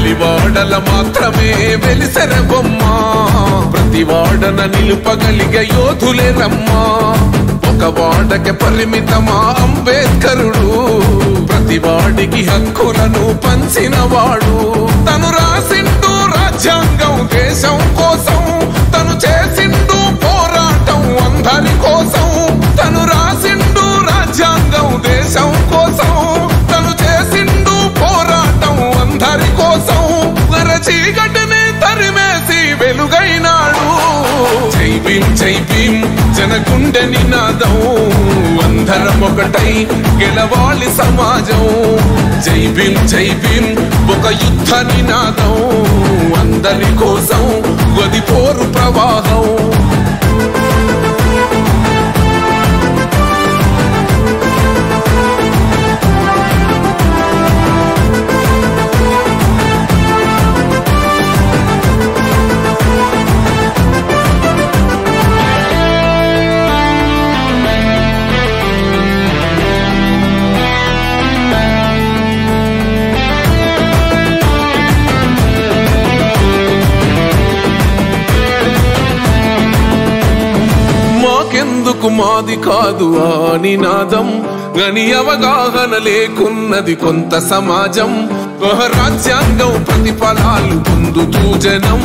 వెలివాడల మాత్రమే వెలిసెర బొమ్మ ప్రతి వాడన నిలుపగలిగే యోధులే రమ్మా ఒక వాడకి పరిమితమా అంబేద్కరుడు ప్రతి వాడికి హక్కులను పంచిన వాడు తను రాసిండు రాజ్యాంగం దేశం కోసం తను చేసిండు పోరాటం అందరి కోసం తను రాసిండు రాజ్యాంగం దేశం కోసం తను చేసిండు పోరాటం అందరి కోసం చీకటిని తరిమేసి వెలుగైనాడు జై భీం జనగుండె నినాదం అందరం ఒకటై గెలవాలి సమాజం జై భీం ఒక యుద్ధ నినాదం అందరి కోసం గది పోరు ప్రవాహం మాకెందుకు మాది కాదు ఆ నినాదం గని అవగాహన లేకున్నది కొంత సమాజం రాజ్యాంగం ప్రతిఫలాలు పొందుతూ జనం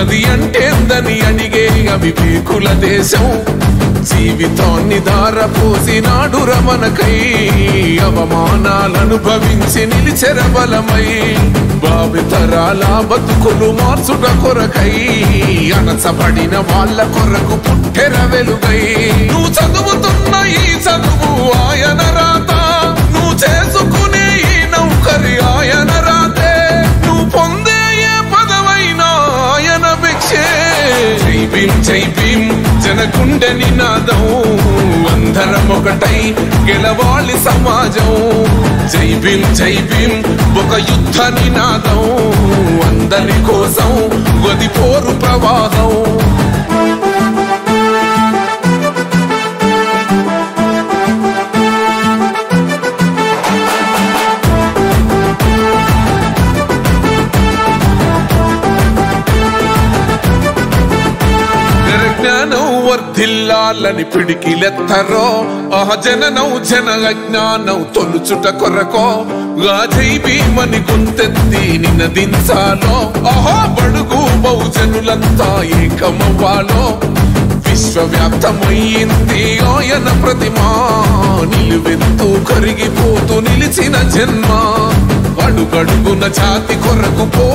అది అంటేందని అడిగే అవివేకుల దేశం జీవితాన్ని దారపోసినాడు రమణకై అవమానాలనుభవించి నిలిచెర బలమై భావితరాల బతుకులు మార్చుట కొరకై అనసబడిన వాళ్ళ కొరకు పుట్టెర వెలుగై నువ్వు చదువుతున్న ఈ చదువు ఆయన రాత నువ్వు చేసుకునే ఈ నౌకరి ఆయన రాతే నువ్వు పొందే ఏ పదవైనా ఆయన భిక్షే జై భీం జనగుండె నినాదం అందరం ఒకటై గెలవాలి సమాజం జై భీం ఒక యుద్ధ నినాదం అందరి కోసం గది పోరు ప్రవాహం వర్ధిల్లాలని పిడికిలెత్తరో జననం జన అజ్ఞానం తొలుచుట కొరకో జై భీమని గుంతెత్తి నినదించాలో బడుగు బహుజనులంతా ఏకమవ్వాలో విశ్వవ్యాప్తమయ్యింది ఆయన ప్రతిమా నిలువెత్తు కరిగిపోతూ నిలిచిన జన్మ అడుగడుగున జాతి కొరకు పోరి